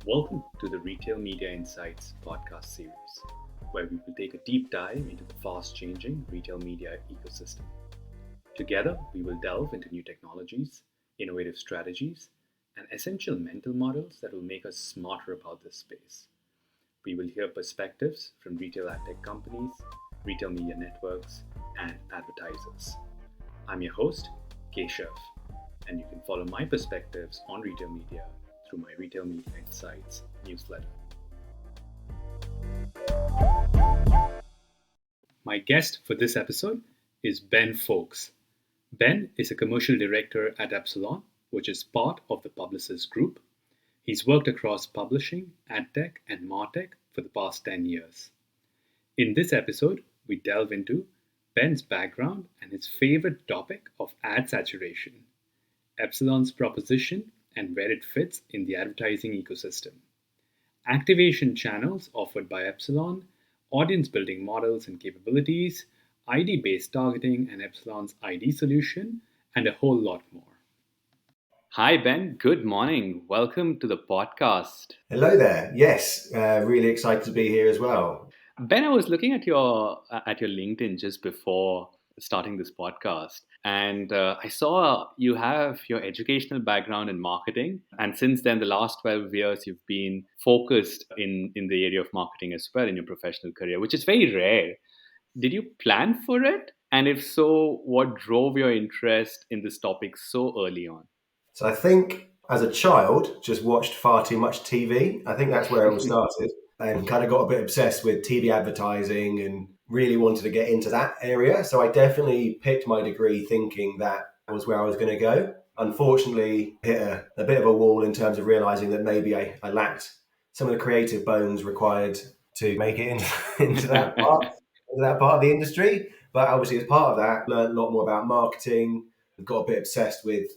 Welcome to the Retail Media Insights podcast series, where we will take a deep dive into the fast changing retail media ecosystem. Together, we will delve into new technologies, innovative strategies, and essential mental models that will make us smarter about this space. We will hear perspectives from retail ad tech companies, retail media networks, and advertisers. I'm your host, Keshav, and you can follow my perspectives on retail media through my Retail Media Insights newsletter. My guest for this episode is Ben Foulkes. Ben is a commercial director at Epsilon, which is part of the Publicis Group. He's worked across publishing, adtech, and martech for the past 10 years. In this episode, we delve into Ben's background and his favorite topic of ad saturation, Epsilon's proposition, and where it fits in the advertising ecosystem. Activation channels offered by Epsilon, audience building models and capabilities, ID-based targeting and Epsilon's ID solution, and a whole lot more. Hi, Ben. Good morning. Welcome to the podcast. Hello there. Yes, really excited to be here as well. Ben, I was looking at your LinkedIn just before starting this podcast, and I saw you have your educational background in marketing, and since then, the last 12 years, you've been focused in the area of marketing as well in your professional career, which is very rare. Did you plan for it? And if so, what drove your interest in this topic so early on? So I think as a child, just watched far too much TV. I think that's where it all started and kind of got a bit obsessed with TV advertising and really wanted to get into that area. So I definitely picked my degree thinking that was where I was going to go. Unfortunately, hit a bit of a wall in terms of realizing that maybe I lacked some of the creative bones required to make it into that part of the industry. But obviously, as part of that, learned a lot more about marketing. Got a bit obsessed with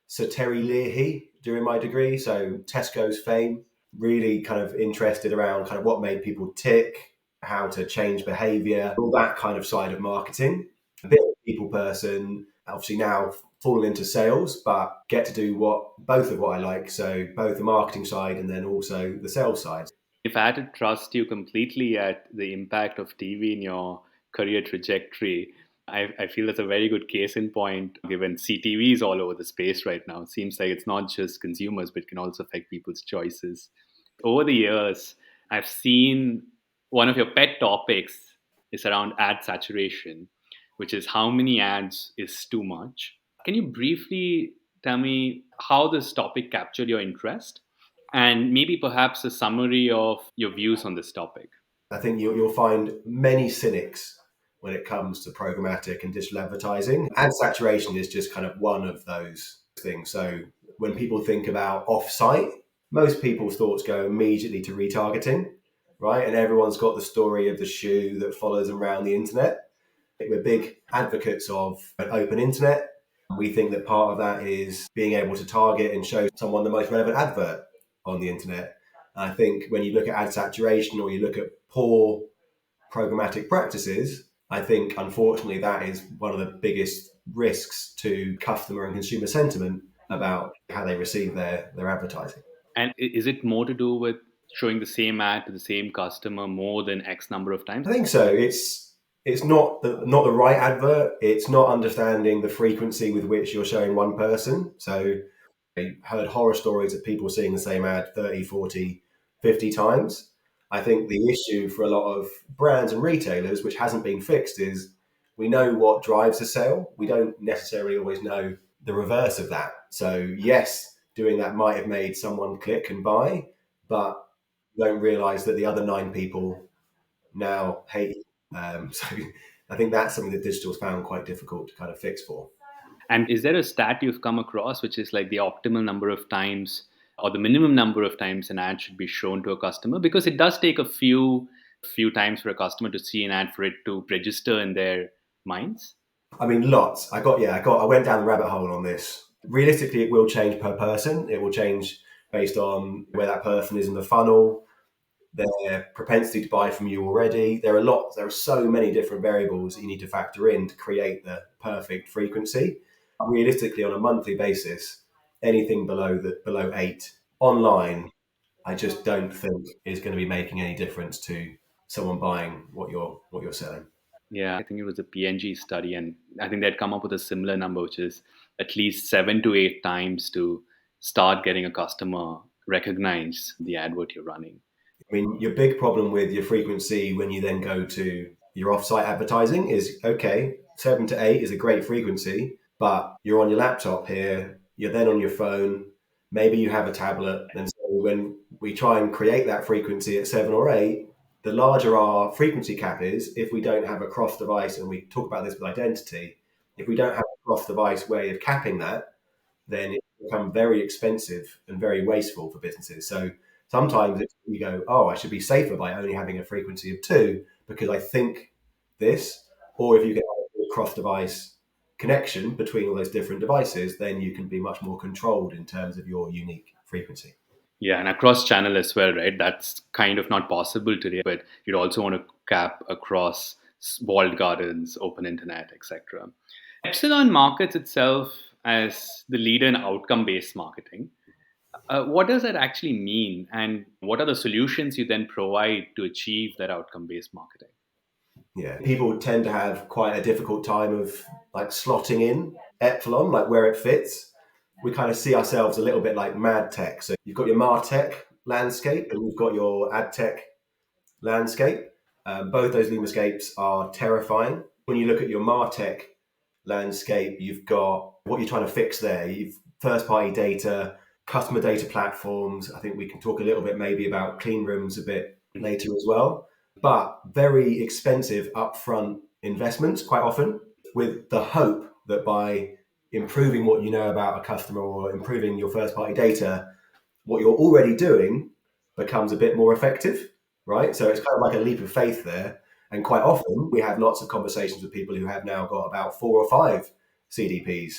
Sir Terry Leahy during my degree, so Tesco's fame. Really kind of interested around kind of what made people tick, how to change behavior, all that kind of side of marketing. A bit of a people person, obviously now fallen into sales, but get to do both of what I like. So both the marketing side and then also the sales side. If I had to trust you completely at the impact of TV in your career trajectory, I feel that's a very good case in point given CTV is all over the space right now. It seems like it's not just consumers, but it can also affect people's choices. Over the years, I've seen one of your pet topics is around ad saturation, which is how many ads is too much. Can you briefly tell me how this topic captured your interest? And maybe perhaps a summary of your views on this topic. I think you'll find many cynics when it comes to programmatic and digital advertising. Ad saturation is just kind of one of those things. So when people think about offsite, most people's thoughts go immediately to retargeting, right? And everyone's got the story of the shoe that follows them around the internet. We're big advocates of an open internet. We think that part of that is being able to target and show someone the most relevant advert on the internet. I think when you look at ad saturation or you look at poor programmatic practices, I think unfortunately that is one of the biggest risks to customer and consumer sentiment about how they receive their advertising. And is it more to do with showing the same ad to the same customer more than X number of times? I think so. It's not the right advert. It's not understanding the frequency with which you're showing one person. So I heard horror stories of people seeing the same ad 30, 40, 50 times. I think the issue for a lot of brands and retailers, which hasn't been fixed, is we know what drives a sale. We don't necessarily always know the reverse of that. So yes, doing that might have made someone click and buy, but don't realize that the other 9 people now hate you. So I think that's something that digital's found quite difficult to kind of fix for. And is there a stat you've come across which is like the optimal number of times or the minimum number of times an ad should be shown to a customer? Because it does take a few times for a customer to see an ad for it to register in their minds. I mean, lots. I went down the rabbit hole on this. Realistically, it will change per person. It will change based on where that person is in the funnel, their propensity to buy from you already. There are so many different variables that you need to factor in to create the perfect frequency. Realistically, on a monthly basis, anything below 8 online I just don't think is going to be making any difference to someone buying what you're selling. Yeah, I think it was a PNG study, and I think they'd come up with a similar number, which is at least 7 to 8 times to start getting a customer recognize the advert you're running. I mean, your big problem with your frequency when you then go to your offsite advertising is okay, 7 to 8 is a great frequency, but you're on your laptop here, you're then on your phone, maybe you have a tablet. And so when we try and create that frequency at 7 or 8, the larger our frequency cap is, if we don't have a cross device, and we talk about this with identity, if we don't have a cross device way of capping that, then it become very expensive and very wasteful for businesses. So sometimes you go, oh, I should be safer by only having a frequency of 2 because I think this. Or if you get a cross device connection between all those different devices, then you can be much more controlled in terms of your unique frequency. Yeah, and across channel as well, right? That's kind of not possible today, but you'd also want to cap across walled gardens, open internet, etc. Epsilon markets itself as the leader in outcome based marketing. What does that actually mean? And what are the solutions you then provide to achieve that outcome based marketing? Yeah, people tend to have quite a difficult time of like slotting in Epsilon, like where it fits. We kind of see ourselves a little bit like mad tech. So you've got your martech landscape and you've got your ad tech landscape. Both those Lumascapes are terrifying. When you look at your martech landscape, you've got what you're trying to fix there. You've first party data, customer data platforms. I think we can talk a little bit maybe about clean rooms a bit later as well, but very expensive upfront investments quite often, with the hope that by improving what you know about a customer or improving your first party data, what you're already doing becomes a bit more effective, right? So it's kind of like a leap of faith there. And quite often we have lots of conversations with people who have now got about 4 or 5 CDPs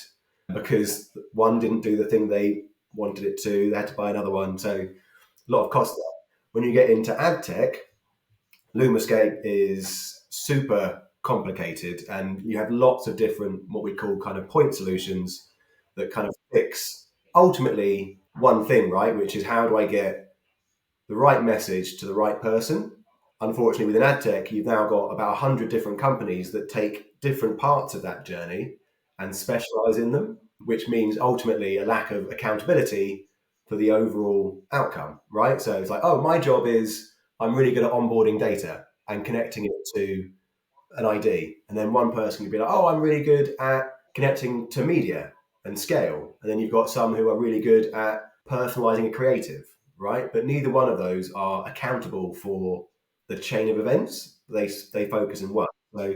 because one didn't do the thing they wanted it to, they had to buy another one. So a lot of cost there. When you get into ad tech, Lumascape is super complicated and you have lots of different, what we call kind of point solutions that kind of fix ultimately one thing, right? Which is how do I get the right message to the right person? Unfortunately, within ad tech, you've now got about 100 different companies that take different parts of that journey and specialize in them, which means ultimately a lack of accountability for the overall outcome, right? So it's like, oh, my job is I'm really good at onboarding data and connecting it to an ID. And then one person could be like, oh, I'm really good at connecting to media and scale. And then you've got some who are really good at personalizing a creative, right? But neither one of those are accountable for the chain of events. They focus in one. So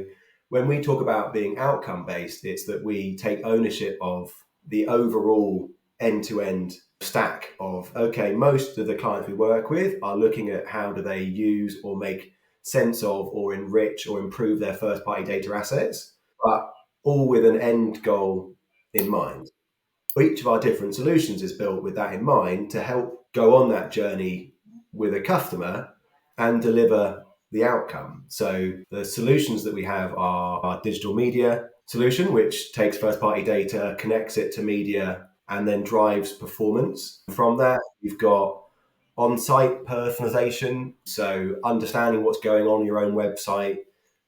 when we talk about being outcome based, it's that we take ownership of the overall end to end stack of, okay, most of the clients we work with are looking at how do they use or make sense of or enrich or improve their first party data assets, but all with an end goal in mind. Each of our different solutions is built with that in mind to help go on that journey with a customer and deliver the outcome. So the solutions that we have are our digital media solution, which takes first party data, connects it to media, and then drives performance. From that, you've got on-site personalization, so understanding what's going on your own website,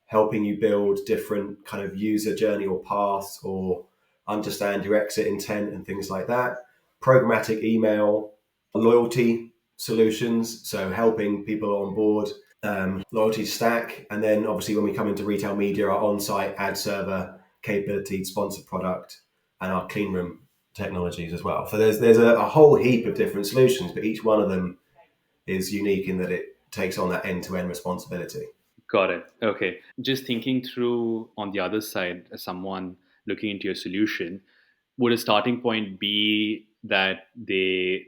helping you build different kind of user journey or paths, or understand your exit intent and things like that. Programmatic email, loyalty solutions, so helping people on board, loyalty stack, and then obviously when we come into retail media, our on-site ad server capability, sponsored product, and our clean room technologies as well. So there's a whole heap of different solutions, but each one of them is unique in that it takes on that end-to-end responsibility. Got it. Okay. Just thinking through on the other side, as someone looking into your solution, would a starting point be that they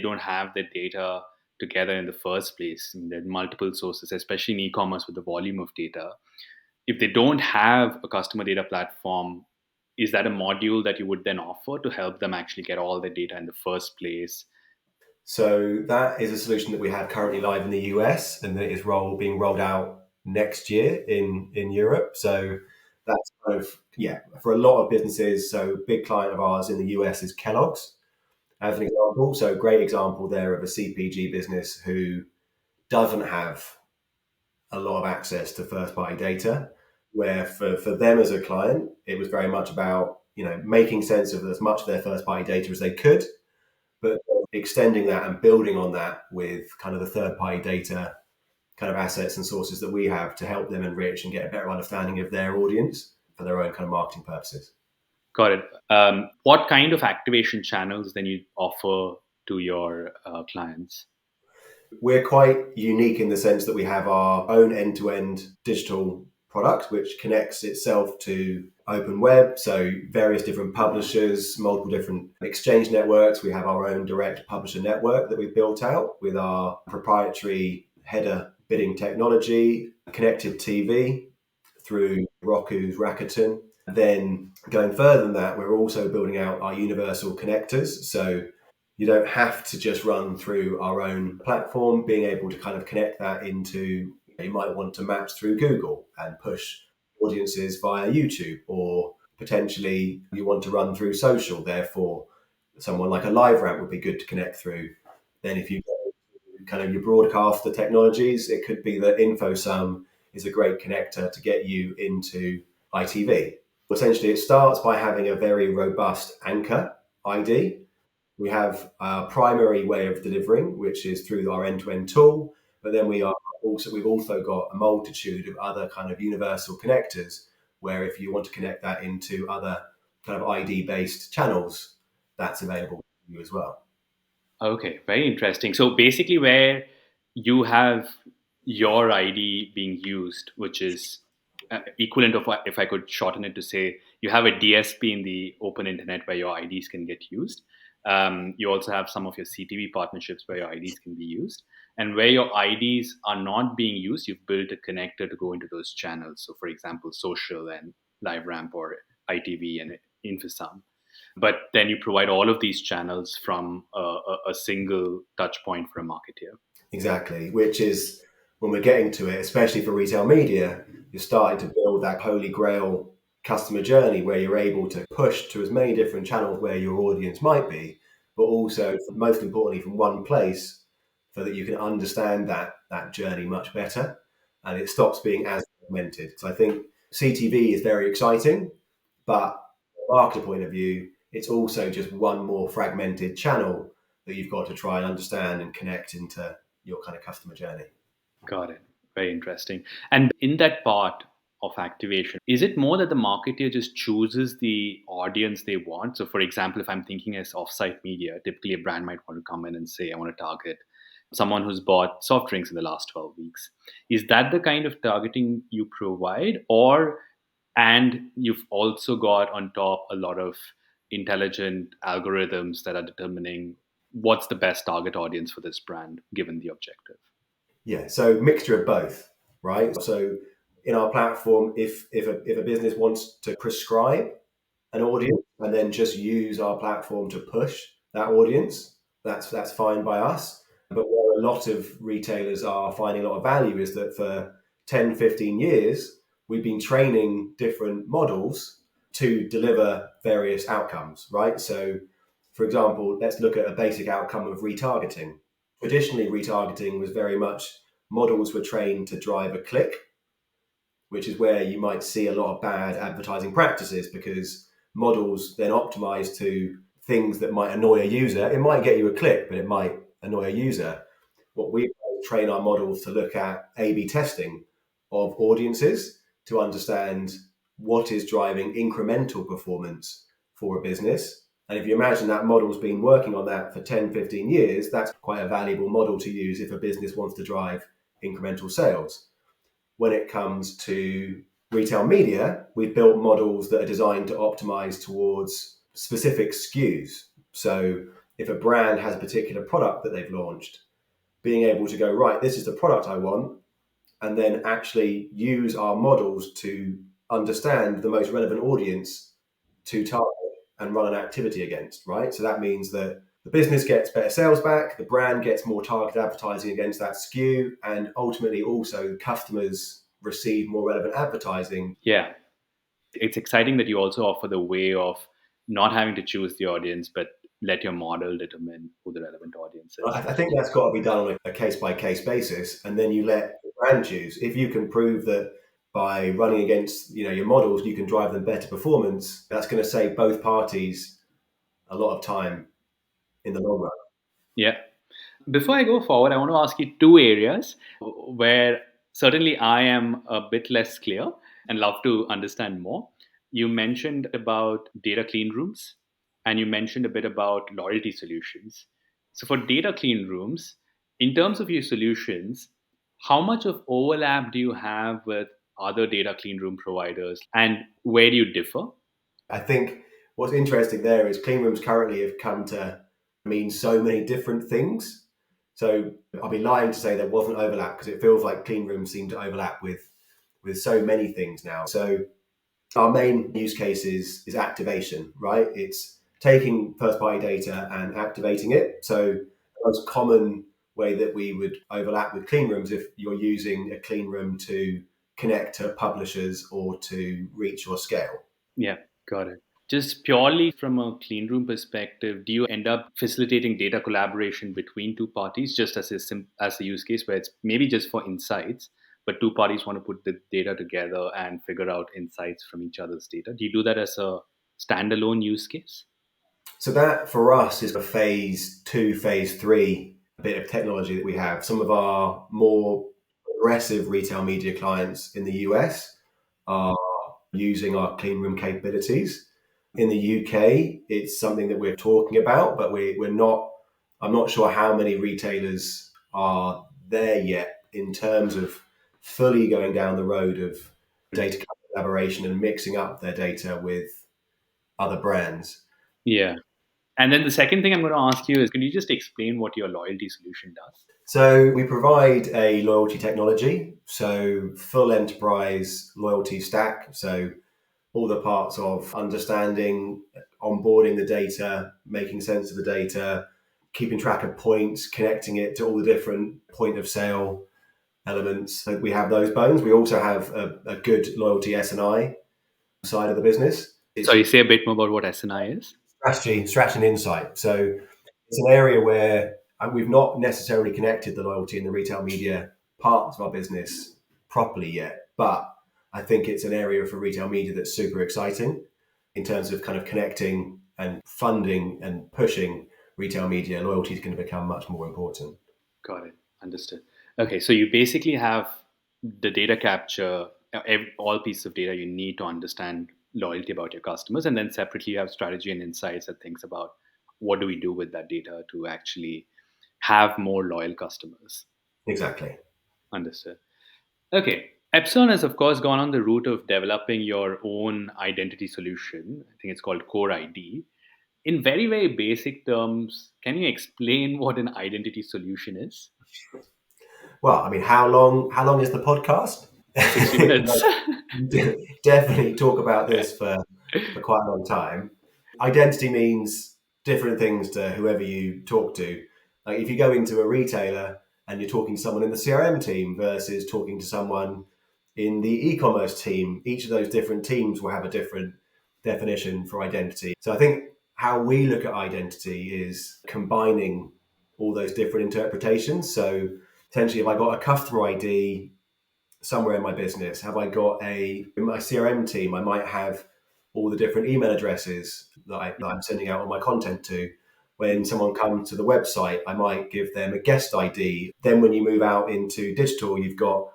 don't have the data together in the first place? I mean, there are multiple sources, especially in e-commerce with the volume of data. If they don't have a customer data platform, is that a module that you would then offer to help them actually get all the data in the first place? So that is a solution that we have currently live in the US, and that is being rolled out next year in Europe. So that's kind of, yeah, for a lot of businesses. So big client of ours in the US is Kellogg's. as an example. So, great example there of a CPG business who doesn't have a lot of access to first party data, where for them as a client, it was very much about, making sense of as much of their first party data as they could, but extending that and building on that with kind of the third party data kind of assets and sources that we have to help them enrich and get a better understanding of their audience for their own kind of marketing purposes. Got it. What kind of activation channels then you offer to your clients? We're quite unique in the sense that we have our own end-to-end digital product, which connects itself to open web. So various different publishers, multiple different exchange networks. We have our own direct publisher network that we've built out with our proprietary header bidding technology, connected TV through Roku's Rakuten. Then going further than that, we're also building out our universal connectors. So you don't have to just run through our own platform, being able to kind of connect that into, you might want to match through Google and push audiences via YouTube, or potentially you want to run through social. Therefore, someone like a live ramp would be good to connect through. Then if you kind of your broadcaster technologies, it could be that InfoSum is a great connector to get you into ITV. Essentially, it starts by having a very robust anchor ID. We have our primary way of delivering, which is through our end-to-end tool, but then we've also got a multitude of other kind of universal connectors, where if you want to connect that into other kind of ID-based channels, that's available to you as well. Okay, very interesting. So basically, where you have your ID being used, which is equivalent of if I could shorten it to say you have a DSP in the open internet where your IDs can get used. You also have some of your CTV partnerships where your IDs can be used. And where your IDs are not being used, you've built a connector to go into those channels. So, for example, social and LiveRamp or ITV and InfoSum. But then you provide all of these channels from a single touch point for a marketeer. Exactly, which is when we're getting to it, especially for retail media, you're starting to build that holy grail customer journey where you're able to push to as many different channels where your audience might be, but also, most importantly, from one place so that you can understand that journey much better and it stops being as fragmented. So I think CTV is very exciting, but from a marketer point of view, it's also just one more fragmented channel that you've got to try and understand and connect into your kind of customer journey. Got it. Very interesting. And in that part of activation, is it more that the marketer just chooses the audience they want? So, for example, if I'm thinking as offsite media, typically a brand might want to come in and say, I want to target someone who's bought soft drinks in the last 12 weeks. Is that the kind of targeting you provide? And you've also got on top a lot of intelligent algorithms that are determining what's the best target audience for this brand given the objective? Yeah, so mixture of both, right? So in our platform, if a business wants to prescribe an audience and then just use our platform to push that audience, that's fine by us. But where a lot of retailers are finding a lot of value is that for 10, 15 years, we've been training different models to deliver various outcomes, right? So, for example, let's look at a basic outcome of retargeting. Traditionally, retargeting was very much models were trained to drive a click, which is where you might see a lot of bad advertising practices because models then optimize to things that might annoy a user. It might get you a click, but it might annoy a user. What we train our models to look at A/B testing of audiences to understand what is driving incremental performance for a business. And if you imagine that model's been working on that for 10, 15 years, that's quite a valuable model to use if a business wants to drive incremental sales. When it comes to retail media, we've built models that are designed to optimize towards specific SKUs. So if a brand has a particular product that they've launched, being able to go, right, this is the product I want, and then actually use our models to understand the most relevant audience to target and run an activity against, right? So that means that the business gets better sales back, the brand gets more targeted advertising against that SKU, and ultimately also customers receive more relevant advertising. Yeah. It's exciting that you also offer the way of not having to choose the audience, but let your model determine who the relevant audience is. I think that's got to be done on a case by case basis, and then you let the brand choose. If you can prove that by running against your models, you can drive them better performance, that's going to save both parties a lot of time in the long run. Yeah. Before I go forward, I want to ask you two areas where certainly I am a bit less clear and love to understand more. You mentioned about data clean rooms and you mentioned a bit about loyalty solutions. So, for data clean rooms, in terms of your solutions, how much of overlap do you have with other data clean room providers and where do you differ? I think what's interesting there is clean rooms currently have come to mean so many different things. So I'll be lying to say there wasn't overlap, because it feels like clean rooms seem to overlap with so many things now. So our main use case is activation, right? It's taking first party data and activating it. So the most common way that we would overlap with clean rooms, if you're using a clean room to connect to publishers or to reach or scale. Yeah, got it. Just purely from a clean room perspective, do you end up facilitating data collaboration between two parties just as as a use case where it's maybe just for insights, but two parties want to put the data together and figure out insights from each other's data? Do you do that as a standalone use case? So that for us is a phase 2, phase 3 bit of technology that we have. Some of our more aggressive retail media clients in the US are using our clean room capabilities. In the UK, it's something that we're talking about, but we're not. I'm not sure how many retailers are there yet in terms of fully going down the road of data collaboration and mixing up their data with other brands. Yeah. And then the second thing I'm going to ask you is, can you just explain what your loyalty solution does? So we provide a loyalty technology, so full enterprise loyalty stack. So all the parts of understanding, onboarding the data, making sense of the data, keeping track of points, connecting it to all the different point of sale elements. So we have those bones. We also have a good loyalty S&I side of the business. It's Sorry, say a bit more about what SNI is. strategy and insight. So it's an area where we've not necessarily connected the loyalty and the retail media parts of our business properly yet, but I think it's an area for retail media that's super exciting in terms of kind of connecting and funding and pushing retail media. Loyalty is going to become much more important. Got it. Understood. Okay, so you basically have the data capture, all pieces of data you need to understand loyalty about your customers, and then separately you have strategy and insights that thinks about what do we do with that data to actually have more loyal customers. Exactly. Understood. Okay. Epsilon has, of course, gone on the route of developing your own identity solution. I think it's called Core ID. In very, very basic terms, can you explain what an identity solution is? Well, I mean, how long is the podcast? 60 minutes. Definitely talk about this for quite a long time. Identity means different things to whoever you talk to. Like if you go into a retailer and you're talking to someone in the CRM team versus talking to someone in the e-commerce team, each of those different teams will have a different definition for identity. So I think how we look at identity is combining all those different interpretations. So potentially, if I got a customer ID somewhere in my business, have I got in my CRM team, I might have all the different email addresses that I'm sending out all my content to. When someone comes to the website, I might give them a guest ID. Then when you move out into digital, you've got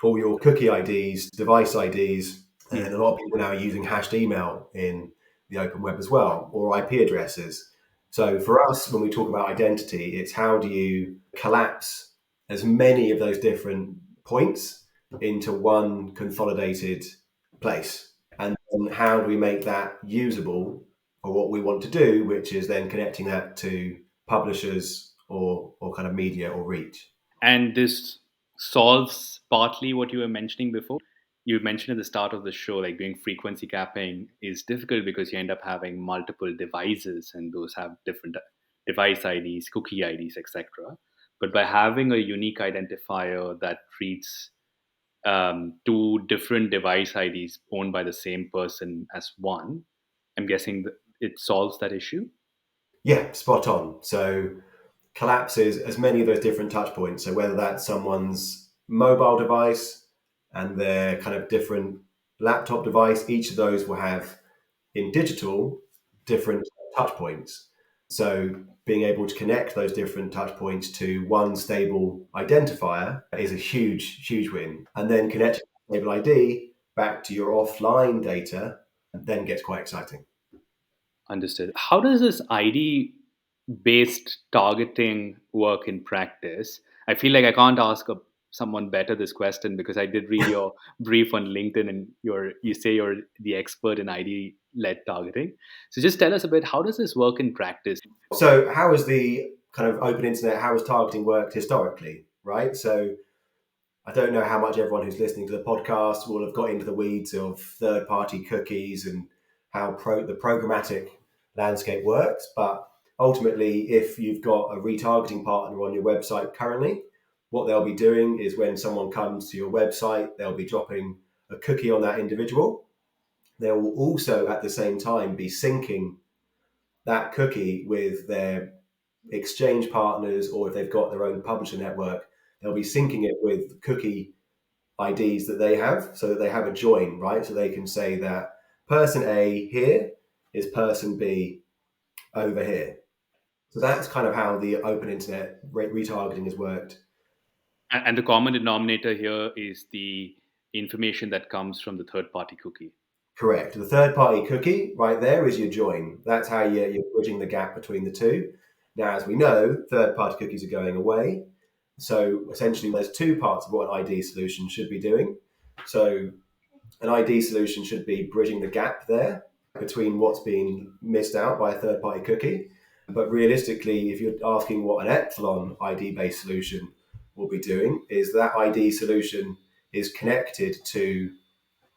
all your cookie IDs, device IDs, and a lot of people now are using hashed email in the open web as well, or IP addresses. So for us, when we talk about identity, it's how do you collapse as many of those different points into one consolidated place? And then how do we make that usable for what we want to do, which is then connecting that to publishers or kind of media or reach? And this solves partly what you were mentioning before. You mentioned at the start of the show, like doing frequency capping is difficult because you end up having multiple devices and those have different device IDs, cookie IDs, etc. But by having a unique identifier that treats two different device IDs owned by the same person as one, I'm guessing that it solves that issue. Yeah, spot on. So collapses as many of those different touch points. So whether that's someone's mobile device and their kind of different laptop device, each of those will have in digital different touch points. So being able to connect those different touch points to one stable identifier is a huge, huge win. And then connecting stable ID back to your offline data then gets quite exciting. Understood. How does this ID based targeting work in practice? I feel like I can't ask someone better this question because I did read your brief on LinkedIn, and you say you're the expert in ID led targeting. So just tell us a bit, how does this work in practice? So how has the kind of open internet, how has targeting worked historically, right? So I don't know how much everyone who's listening to the podcast will have got into the weeds of third-party cookies and how the programmatic landscape works. But ultimately, if you've got a retargeting partner on your website currently, what they'll be doing is when someone comes to your website, they'll be dropping a cookie on that individual. They will also, at the same time, be syncing that cookie with their exchange partners, or if they've got their own publisher network, they'll be syncing it with cookie IDs that they have so that they have a join, right? So they can say that person A here is person B over here. So that's kind of how the open internet retargeting has worked. And the common denominator here is the information that comes from the third party cookie. Correct. The third party cookie right there is your join. That's how you're bridging the gap between the two. Now, as we know, third party cookies are going away. So essentially, there's two parts of what an ID solution should be doing. So an ID solution should be bridging the gap there between what's being missed out by a third party cookie. But realistically, if you're asking what an Epsilon ID based solution will be doing, is that ID solution is connected to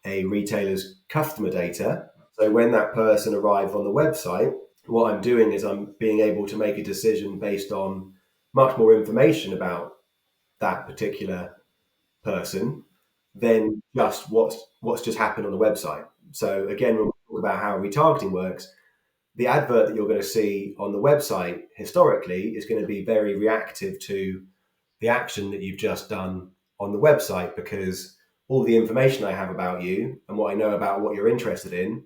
a retailer's customer data. So when that person arrives on the website, what I'm doing is I'm being able to make a decision based on much more information about that particular person than just what's just happened on the website. So again, when we talk about how retargeting works, the advert that you're going to see on the website historically is going to be very reactive to the action that you've just done on the website, because all the information I have about you and what I know about what you're interested in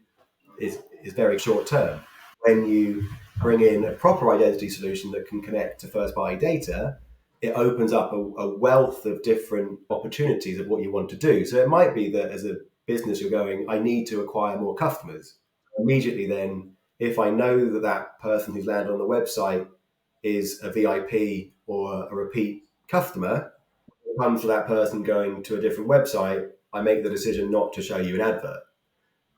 is very short term. When you bring in a proper identity solution that can connect to first party data, it opens up a wealth of different opportunities of what you want to do. So it might be that as a business, you're going, I need to acquire more customers. Immediately, then, if I know that that person who's landed on the website is a VIP or a repeat customer, when it comes to that person going to a different website, I make the decision not to show you an advert.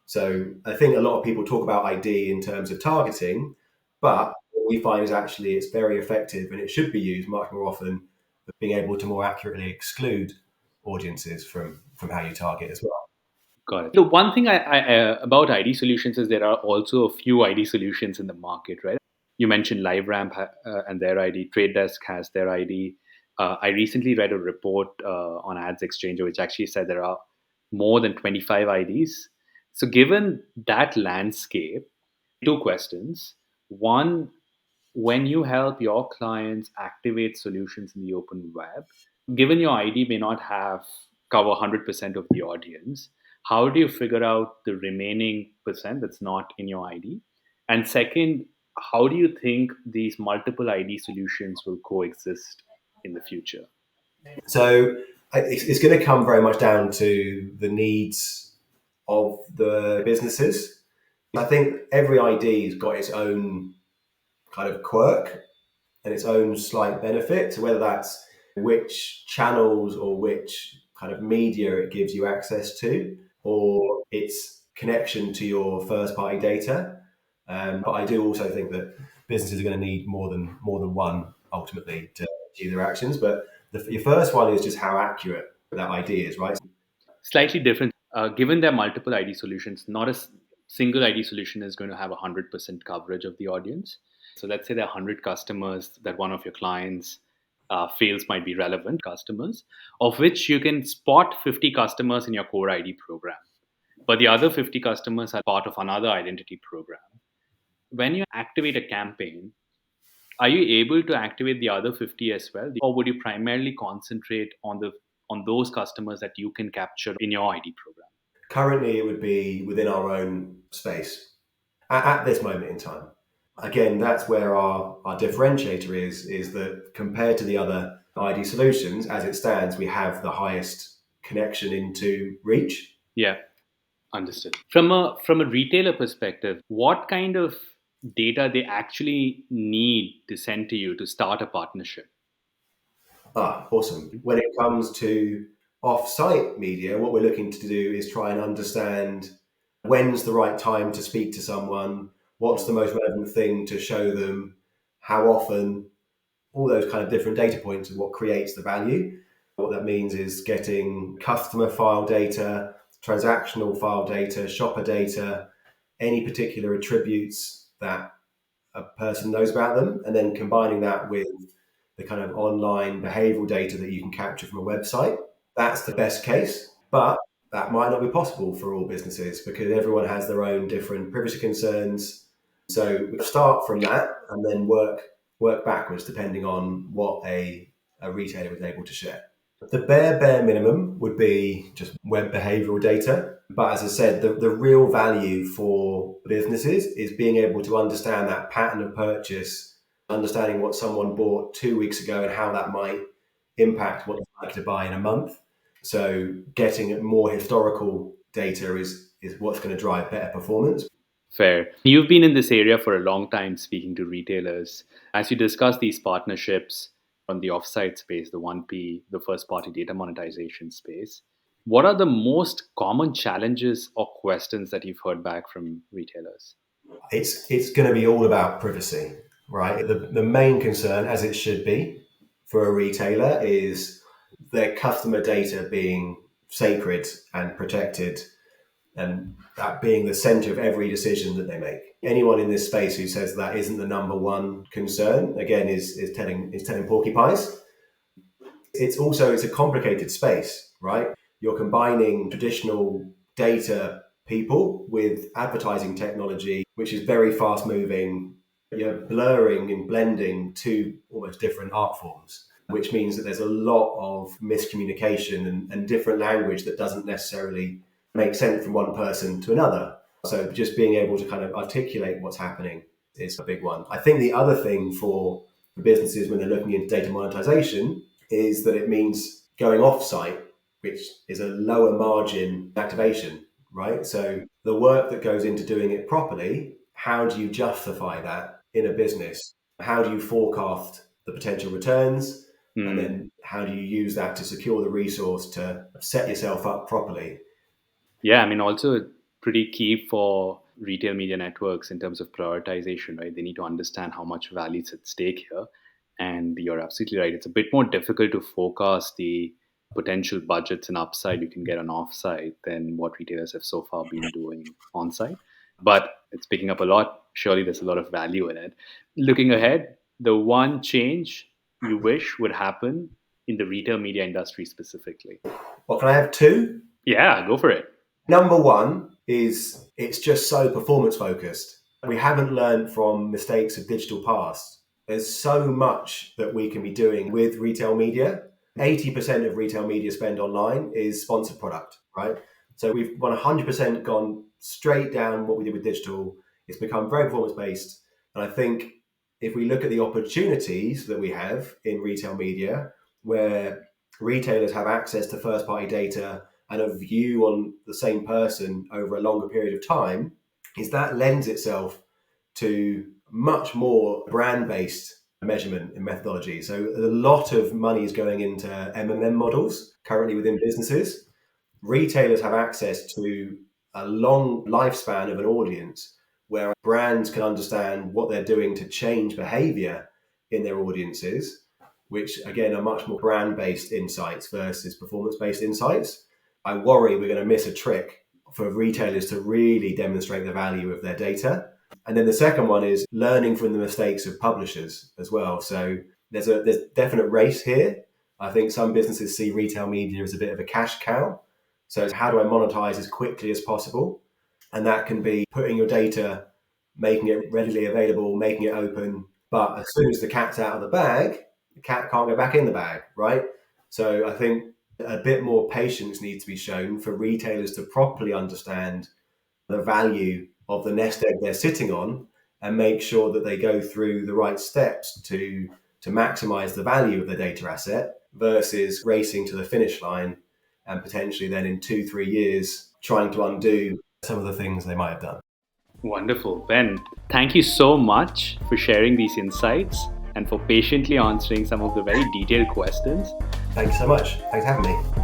So I think a lot of people talk about ID in terms of targeting, but what we find is actually it's very effective and it should be used much more often for being able to more accurately exclude audiences from how you target as well. Got it. The one thing about ID solutions is there are also a few ID solutions in the market, right? You mentioned LiveRamp and their ID. Trade Desk has their ID. I recently read a report on Ads Exchanger which actually said there are more than 25 IDs. So, given that landscape, two questions. One, when you help your clients activate solutions in the open web, given your ID may not have cover 100% of the audience, how do you figure out the remaining percent that's not in your ID? And second, how do you think these multiple ID solutions will coexist in the future? So it's going to come very much down to the needs of the businesses. I think every ID's got its own kind of quirk and its own slight benefit. So whether that's which channels or which kind of media it gives you access to, or its connection to your first party data. But I do also think that businesses are going to need more than one ultimately to achieve their actions. But your first one is just how accurate that ID is, right? Slightly different. Given there are multiple ID solutions, not a single ID solution is going to have 100% coverage of the audience. So let's say there are 100 customers that one of your clients feels might be relevant customers, of which you can spot 50 customers in your core ID program. But the other 50 customers are part of another identity program. When you activate a campaign, are you able to activate the other 50 as well, or would you primarily concentrate on those customers that you can capture in your ID program? Currently, it would be within our own space at this moment in time. Again, that's where our differentiator is that compared to the other ID solutions, as it stands, we have the highest connection into reach. Yeah, understood. From a retailer perspective, what kind of data they actually need to send to you to start a partnership? Awesome. When it comes to off-site media, what we're looking to do is try and understand when's the right time to speak to someone, what's the most relevant thing to show them, how often, all those kind of different data points of what creates the value. What that means is getting customer file data, transactional file data, shopper data, any particular attributes that a person knows about them, and then combining that with the kind of online behavioral data that you can capture from a website. That's the best case, but that might not be possible for all businesses because everyone has their own different privacy concerns. So we start from that and then work backwards depending on what a retailer is able to share. The bare minimum would be just web behavioral data. But as I said, the real value for businesses is being able to understand that pattern of purchase, understanding what someone bought 2 weeks ago and how that might impact what they're likely to buy in a month. So getting more historical data is what's going to drive better performance. Fair. You've been in this area for a long time speaking to retailers. As you discuss these partnerships on the offsite space, the 1P, the first party data monetization space, what are the most common challenges or questions that you've heard back from retailers? It's going to be all about privacy, right? The main concern, as it should be for a retailer, is their customer data being sacred and protected, and that being the center of every decision that they make. Anyone in this space who says that isn't the number one concern, again, is telling porcupines. It's a complicated space, right? You're combining traditional data people with advertising technology, which is very fast moving. You're blurring and blending two almost different art forms, which means that there's a lot of miscommunication and different language that doesn't necessarily make sense from one person to another. So just being able to kind of articulate what's happening is a big one. I think the other thing for businesses when they're looking into data monetization is that it means going off-site, which is a lower margin activation, right? So the work that goes into doing it properly, how do you justify that in a business? How do you forecast the potential returns? And then how do you use that to secure the resource to set yourself up properly? Yeah, I mean, also pretty key for retail media networks in terms of prioritization, right? They need to understand how much value is at stake here. And you're absolutely right. It's a bit more difficult to forecast the potential budgets and upside you can get on offsite than what retailers have so far been doing on site. But it's picking up a lot. Surely there's a lot of value in it. Looking ahead, the one change you wish would happen in the retail media industry specifically. Well, can I have two? Yeah, go for it. Number one is it's just so performance focused. We haven't learned from mistakes of digital past. There's so much that we can be doing with retail media. 80% of retail media spend online is sponsored product, right? So we've 100% gone straight down what we did with digital. It's become very performance based. And I think if we look at the opportunities that we have in retail media, where retailers have access to first party data and a view on the same person over a longer period of time, is that lends itself to much more brand-based measurement and methodology. So a lot of money is going into MMM models currently within businesses. Retailers have access to a long lifespan of an audience where brands can understand what they're doing to change behavior in their audiences, which again are much more brand-based insights versus performance-based insights. I worry we're going to miss a trick for retailers to really demonstrate the value of their data. And then the second one is learning from the mistakes of publishers as well. So there's definite race here. I think some businesses see retail media as a bit of a cash cow. So how do I monetize as quickly as possible? And that can be putting your data making it readily available, making it open. But as soon as the cat's out of the bag, the cat can't go back in the bag, right? So I think a bit more patience needs to be shown for retailers to properly understand the value of the nest egg they're sitting on and make sure that they go through the right steps to maximize the value of the data asset versus racing to the finish line and potentially then in 2-3 years trying to undo some of the things they might have done. Wonderful. Ben, thank you so much for sharing these insights and for patiently answering some of the very detailed questions. Thank you so much. Thanks for having me.